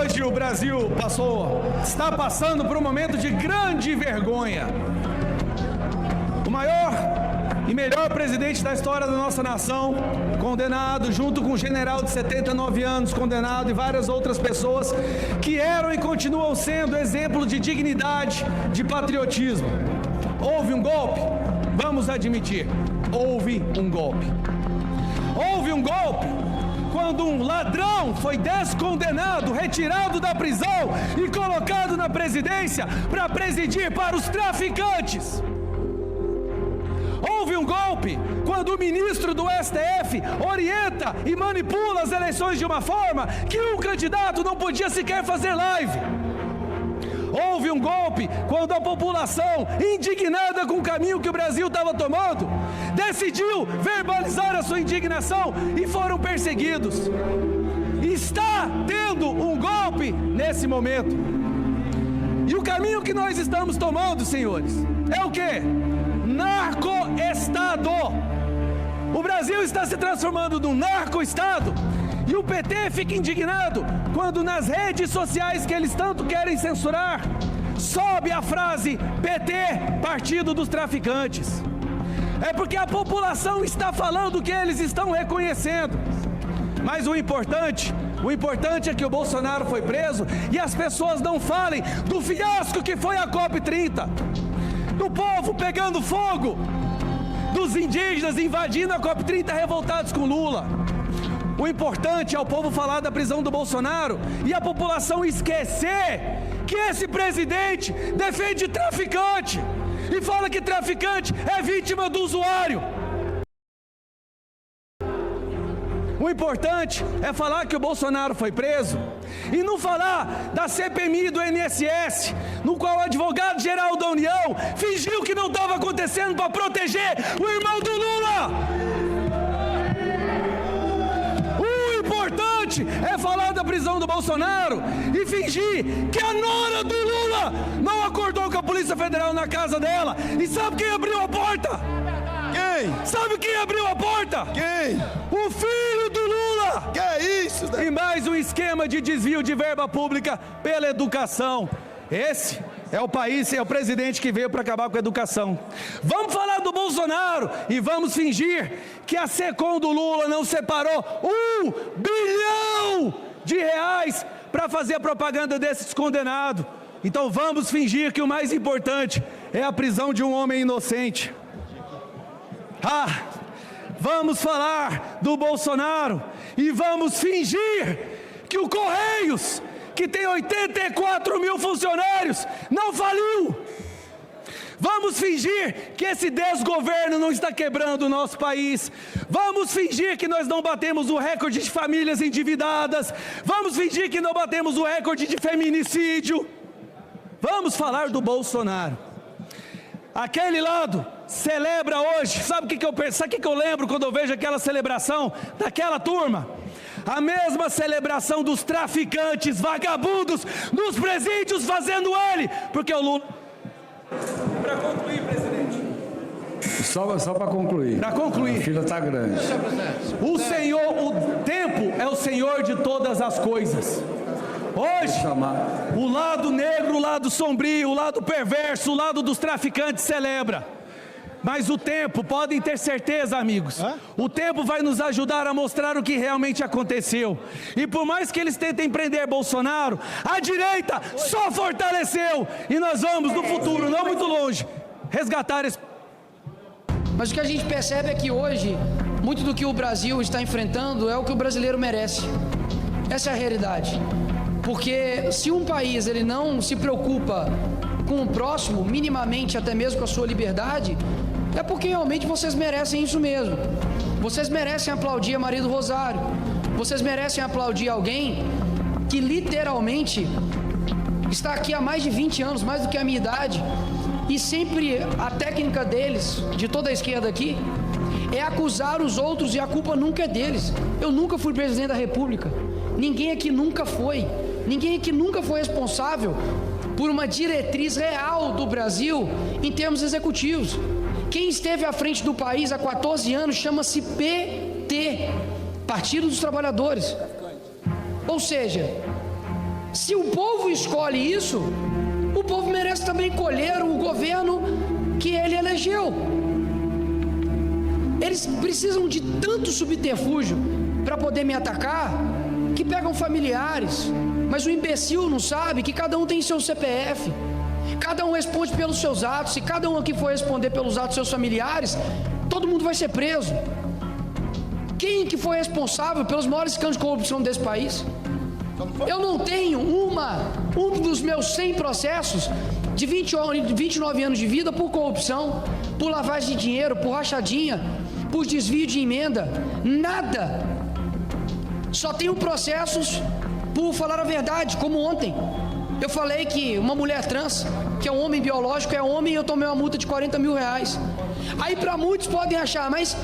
Hoje o Brasil está passando por um momento de grande vergonha. O maior e melhor presidente da história da nossa nação, condenado, junto com um general de 79 anos, condenado, e várias outras pessoas que eram e continuam sendo exemplo de dignidade, de patriotismo. Houve um golpe? Vamos admitir, houve um golpe. Houve um golpe quando um ladrão foi descondenado, retirado da prisão e colocado na presidência para presidir para os traficantes. Houve um golpe quando o ministro do STF orienta e manipula as eleições de uma forma que um candidato não podia sequer fazer live. Houve um golpe quando a população, indignada com o caminho que o Brasil estava tomando, decidiu verbalizar a sua indignação e foram perseguidos. Está tendo um golpe nesse momento. E o caminho que nós estamos tomando, senhores, é o quê? Narco-estado. O Brasil está se transformando num narco-estado. E o PT fica indignado quando nas redes sociais que eles tanto querem censurar, sobe a frase PT, Partido dos Traficantes. É porque a população está falando o que eles estão reconhecendo. Mas o importante é que o Bolsonaro foi preso e as pessoas não falem do fiasco que foi a COP30, do povo pegando fogo, dos indígenas invadindo a COP30 revoltados com Lula. O importante é o povo falar da prisão do Bolsonaro e a população esquecer que esse presidente defende traficante e fala que traficante é vítima do usuário. O importante é falar que o Bolsonaro foi preso e não falar da CPMI do INSS, no qual o advogado-geral da União fingiu que não estava acontecendo para proteger o irmão do Lula. É falar da prisão do Bolsonaro e fingir que a nora do Lula não acordou com a Polícia Federal na casa dela. E sabe quem abriu a porta? Quem? Sabe quem abriu a porta? Quem? O filho do Lula! Que é isso? E mais um esquema de desvio de verba pública pela educação. Esse é o país, é o presidente que veio para acabar com a educação. Vamos falar do Bolsonaro e vamos fingir que a SECOM do Lula não separou R$1 bilhão para fazer a propaganda desses condenados. Então vamos fingir que o mais importante é a prisão de um homem inocente. Vamos falar do Bolsonaro e vamos fingir que o Correios, que tem 84 mil funcionários, não faliu. Vamos fingir que esse desgoverno não está quebrando o nosso país. Vamos fingir que nós não batemos o recorde de famílias endividadas. Vamos fingir que não batemos o recorde de feminicídio. Vamos falar do Bolsonaro. Aquele lado celebra hoje. Sabe o que eu lembro quando eu vejo aquela celebração daquela turma? A mesma celebração dos traficantes, vagabundos, nos presídios fazendo ele, porque o Lula... Para concluir, presidente. Só para concluir. Para concluir. A fila está grande. O tempo é o senhor de todas as coisas. Hoje, o lado negro, o lado sombrio, o lado perverso, o lado dos traficantes celebra. Mas o tempo, podem ter certeza, amigos, o tempo vai nos ajudar a mostrar o que realmente aconteceu. E por mais que eles tentem prender Bolsonaro, a direita só fortaleceu. E nós vamos, no futuro, não muito longe, resgatar esse... Mas o que a gente percebe é que hoje, muito do que o Brasil está enfrentando é o que o brasileiro merece. Essa é a realidade. Porque se um país ele não se preocupa com o próximo, minimamente até mesmo com a sua liberdade, é porque realmente vocês merecem isso mesmo. Vocês merecem aplaudir a Maria do Rosário. Vocês merecem aplaudir alguém que literalmente está aqui há mais de 20 anos, mais do que a minha idade, e sempre a técnica deles, de toda a esquerda aqui, é acusar os outros e a culpa nunca é deles. Eu nunca fui presidente da República. Ninguém aqui nunca foi. Ninguém aqui nunca foi responsável por uma diretriz real do Brasil em termos executivos. Quem esteve à frente do país há 14 anos chama-se PT, Partido dos Trabalhadores. Ou seja, Se o povo escolhe isso, o povo merece também colher o governo que ele elegeu. Eles precisam de tanto subterfúgio para poder me atacar, que pegam familiares, mas o imbecil não sabe que cada um tem seu CPF, cada um responde pelos seus atos. Se cada um aqui for responder pelos atos dos seus familiares, todo mundo vai ser preso. Quem que foi responsável pelos maiores escândalos de corrupção desse país? Eu não tenho um dos meus 100 processos de 29 anos de vida por corrupção, por lavagem de dinheiro, por rachadinha, por desvio de emenda, nada. Só tenho processos por falar a verdade, como ontem. Eu falei que uma mulher trans, que é um homem biológico, é homem, e eu tomei uma multa de 40 mil reais. Aí para muitos podem achar, mas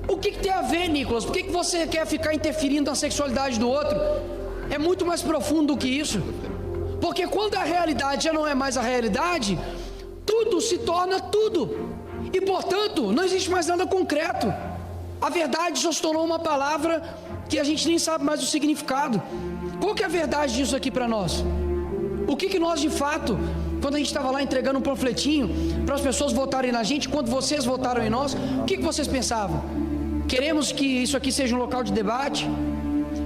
o que tem a ver, Nicolas? Por que você quer ficar interferindo na sexualidade do outro? É muito mais profundo do que isso. Porque quando a realidade já não é mais a realidade, tudo se torna tudo. E portanto, não existe mais nada concreto. A verdade só se tornou uma palavra que a gente nem sabe mais o significado. Qual que é a verdade disso aqui para nós? O que nós de fato, quando a gente estava lá entregando um panfletinho para as pessoas votarem na gente, quando vocês votaram em nós, o que vocês pensavam? Queremos que isso aqui seja um local de debate,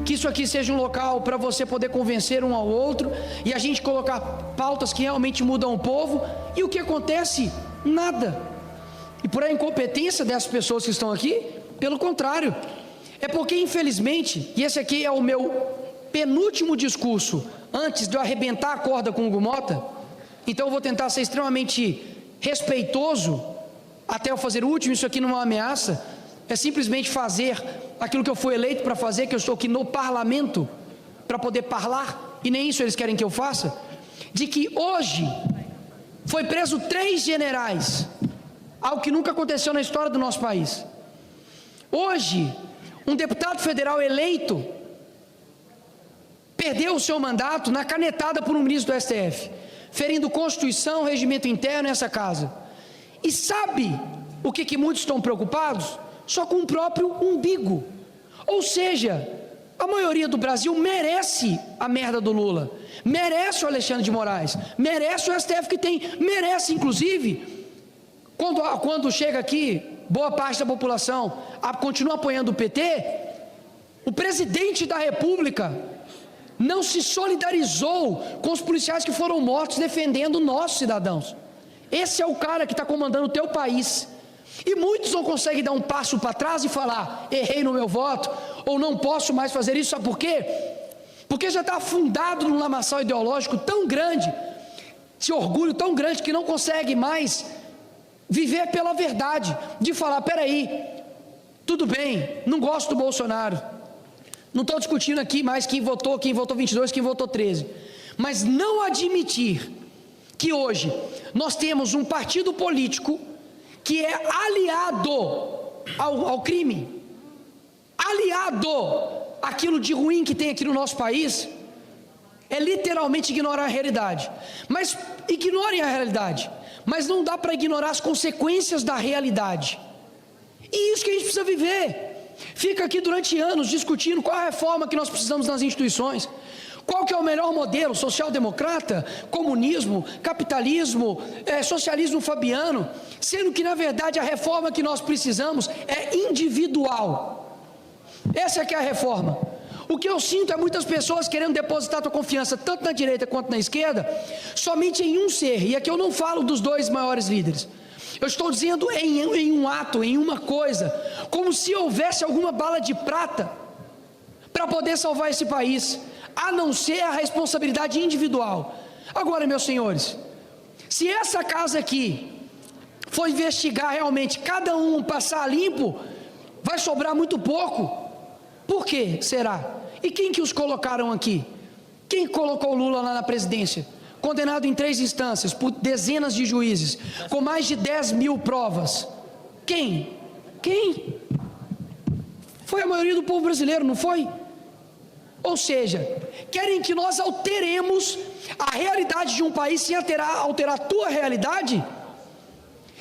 que isso aqui seja um local para você poder convencer um ao outro e a gente colocar pautas que realmente mudam o povo. E o que acontece? Nada. E por a incompetência dessas pessoas que estão aqui, pelo contrário, é porque infelizmente, e esse aqui é o meu penúltimo discurso antes de eu arrebentar a corda com o Hugo Mota, então eu vou tentar ser extremamente respeitoso até eu fazer o último. Isso aqui não é uma ameaça, é simplesmente fazer aquilo que eu fui eleito para fazer, que eu estou aqui no parlamento para poder falar, e nem isso eles querem que eu faça. De que hoje foi preso 3 generais, algo que nunca aconteceu na história do nosso país. Hoje, um deputado federal eleito perdeu o seu mandato na canetada por um ministro do STF, ferindo Constituição, regimento interno nessa casa. E sabe o que muitos estão preocupados? Só com o próprio umbigo. Ou seja, a maioria do Brasil merece a merda do Lula, merece o Alexandre de Moraes, merece o STF que tem, merece inclusive, quando chega aqui, boa parte da população continua apoiando o PT, o presidente da República não se solidarizou com os policiais que foram mortos defendendo nossos cidadãos. Esse é o cara que está comandando o teu país. E muitos não conseguem dar um passo para trás e falar, errei no meu voto, ou não posso mais fazer isso. Sabe por quê? Porque já está afundado num lamaçal ideológico tão grande, de orgulho tão grande, que não consegue mais viver pela verdade, de falar, peraí, tudo bem, não gosto do Bolsonaro, não estou discutindo aqui mais quem votou 22, quem votou 13, mas não admitir que hoje nós temos um partido político que é aliado ao crime, aliado àquilo de ruim que tem aqui no nosso país, é literalmente ignorar a realidade. Mas ignorem a realidade, mas não dá para ignorar as consequências da realidade. E isso que a gente precisa viver. Fica aqui durante anos discutindo qual a reforma que nós precisamos nas instituições, qual que é o melhor modelo, social-democrata, comunismo, capitalismo, socialismo fabiano, sendo que na verdade a reforma que nós precisamos é individual. Essa é que é a reforma. O que eu sinto é muitas pessoas querendo depositar sua confiança, tanto na direita quanto na esquerda, somente em um ser, e aqui eu não falo dos 2 maiores líderes, eu estou dizendo em um ato, em uma coisa, como se houvesse alguma bala de prata para poder salvar esse país, a não ser a responsabilidade individual. Agora, meus senhores, se essa casa aqui for investigar realmente, cada um passar limpo, vai sobrar muito pouco. Por que será? E quem que os colocaram aqui? Quem colocou o Lula lá na presidência? Condenado em 3 instâncias, por dezenas de juízes, com mais de 10 mil provas. Quem? Foi a maioria do povo brasileiro, não foi? Ou seja, querem que nós alteremos a realidade de um país sem alterar a tua realidade?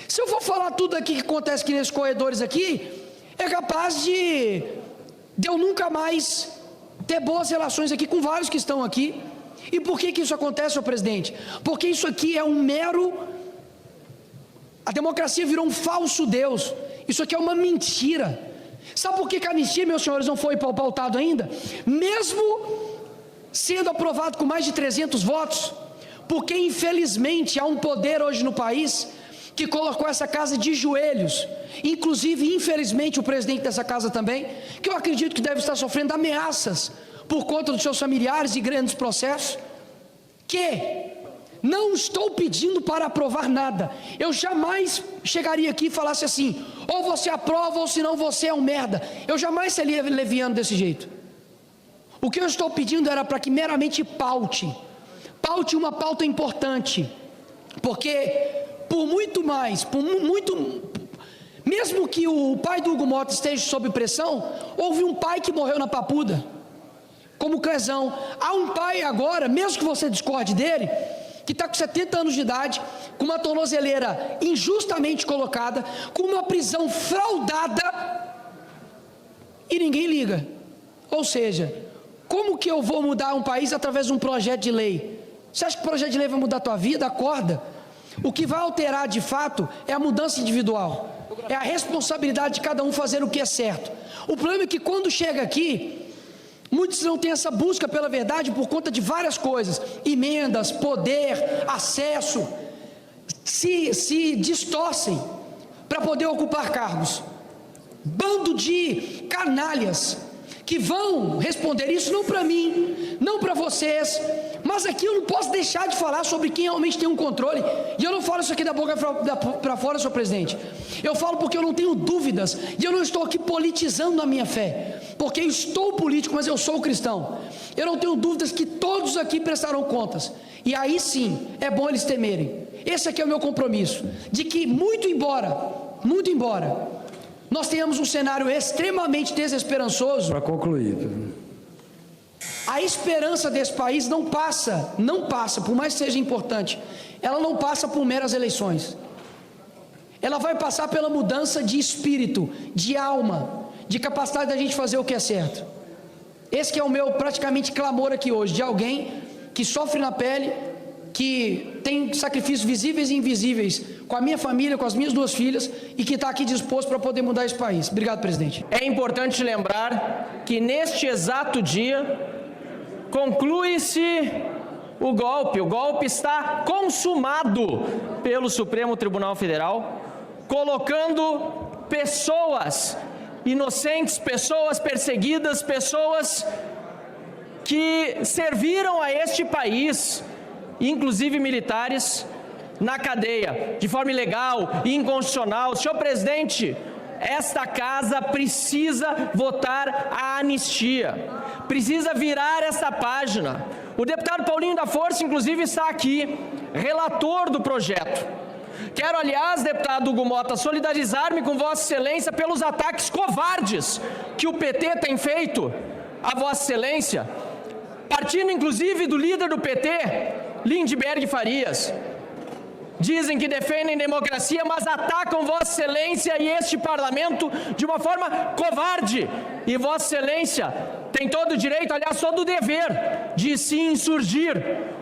Se eu for falar tudo aqui que acontece aqui nesses corredores aqui, é capaz de eu nunca mais ter boas relações aqui com vários que estão aqui. E por que isso acontece, senhor presidente? Porque isso aqui é um mero... A democracia virou um falso Deus. Isso aqui é uma mentira. Sabe por que a anistia, meus senhores, não foi pautado ainda? Mesmo sendo aprovado com mais de 300 votos, porque infelizmente há um poder hoje no país que colocou essa casa de joelhos, inclusive infelizmente o presidente dessa casa também, que eu acredito que deve estar sofrendo ameaças por conta dos seus familiares e grandes processos, que não estou pedindo para aprovar nada. Eu jamais chegaria aqui e falasse assim, ou você aprova ou senão você é um merda. Eu jamais seria leviano desse jeito. O que eu estou pedindo era para que meramente paute uma pauta importante, porque por muito mais, mesmo que o pai do Hugo Mota esteja sob pressão, houve um pai que morreu na Papuda, como Clezão. Há um pai agora, mesmo que você discorde dele, que está com 70 anos de idade, com uma tornozeleira injustamente colocada, com uma prisão fraudada, e ninguém liga. Ou seja, como que eu vou mudar um país através de um projeto de lei? Você acha que o projeto de lei vai mudar a tua vida? Acorda. O que vai alterar de fato é a mudança individual, é a responsabilidade de cada um fazer o que é certo. O problema é que quando chega aqui, muitos não têm essa busca pela verdade por conta de várias coisas, emendas, poder, acesso, se distorcem para poder ocupar cargos. Bando de canalhas que vão responder isso não para mim, não para vocês, mas aqui eu não posso deixar de falar sobre quem realmente tem um controle. E eu não falo isso aqui da boca para fora, senhor presidente. Eu falo porque eu não tenho dúvidas, e eu não estou aqui politizando a minha fé, porque eu estou político, mas eu sou cristão. Eu não tenho dúvidas que todos aqui prestarão contas, e aí sim, é bom eles temerem. Esse aqui é o meu compromisso, de que muito embora nós tenhamos um cenário extremamente desesperançoso. Para concluir. A esperança desse país não passa, por mais que seja importante, ela não passa por meras eleições. Ela vai passar pela mudança de espírito, de alma, de capacidade da gente fazer o que é certo. Esse que é o meu praticamente clamor aqui hoje, de alguém que sofre na pele, que tem sacrifícios visíveis e invisíveis com a minha família, com as minhas 2 filhas, e que está aqui disposto para poder mudar esse país. Obrigado, presidente. É importante lembrar que neste exato dia conclui-se o golpe está consumado pelo Supremo Tribunal Federal, colocando pessoas inocentes, pessoas perseguidas, pessoas que serviram a este país, inclusive militares, na cadeia, de forma ilegal e inconstitucional. Senhor presidente, esta casa precisa votar a anistia, precisa virar essa página. O deputado Paulinho da Força, inclusive, está aqui, relator do projeto. Quero, aliás, deputado Hugo Mota, solidarizar-me com Vossa Excelência pelos ataques covardes que o PT tem feito a Vossa Excelência, partindo, inclusive, do líder do PT, Lindbergh Farias. Dizem que defendem democracia, mas atacam Vossa Excelência e este parlamento de uma forma covarde. E Vossa Excelência tem todo o direito, aliás, todo o dever de se insurgir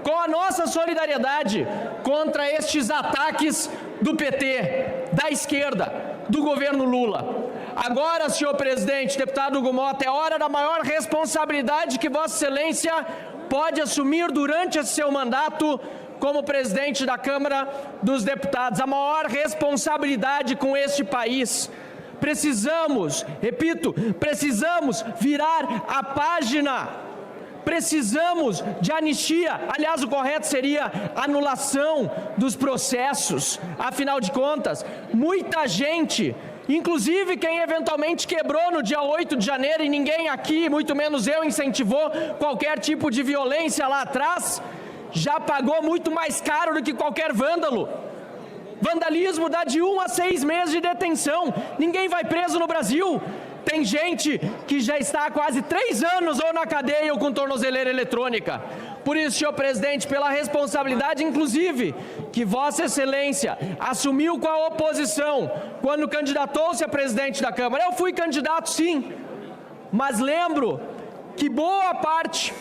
com a nossa solidariedade contra estes ataques do PT, da esquerda, do governo Lula. Agora, senhor presidente, deputado Hugo Mota, é hora da maior responsabilidade que Vossa Excelência pode assumir durante esse seu mandato como presidente da Câmara dos Deputados, a maior responsabilidade com este país. Precisamos, repito, precisamos virar a página, precisamos de anistia. Aliás, o correto seria anulação dos processos. Afinal de contas, muita gente, inclusive quem eventualmente quebrou no dia 8 de janeiro, e ninguém aqui, muito menos eu, incentivou qualquer tipo de violência lá atrás, já pagou muito mais caro do que qualquer vândalo. Vandalismo dá de 1 a 6 meses de detenção. Ninguém vai preso no Brasil. Tem gente que já está há quase 3 anos ou na cadeia ou com tornozeleira eletrônica. Por isso, senhor presidente, pela responsabilidade, inclusive, que Vossa Excelência assumiu com a oposição quando candidatou-se a presidente da Câmara. Eu fui candidato, sim, mas lembro que boa parte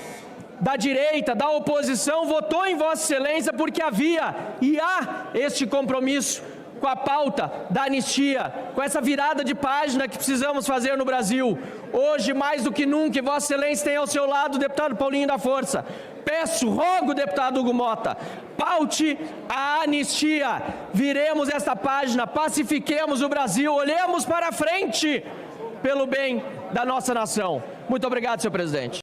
da direita, da oposição, votou em Vossa Excelência porque havia e há este compromisso com a pauta da anistia, com essa virada de página que precisamos fazer no Brasil. Hoje, mais do que nunca, Vossa Excelência tem ao seu lado o deputado Paulinho da Força. Rogo, deputado Hugo Mota, paute a anistia, viremos esta página, pacifiquemos o Brasil, olhemos para frente pelo bem da nossa nação. Muito obrigado, senhor presidente.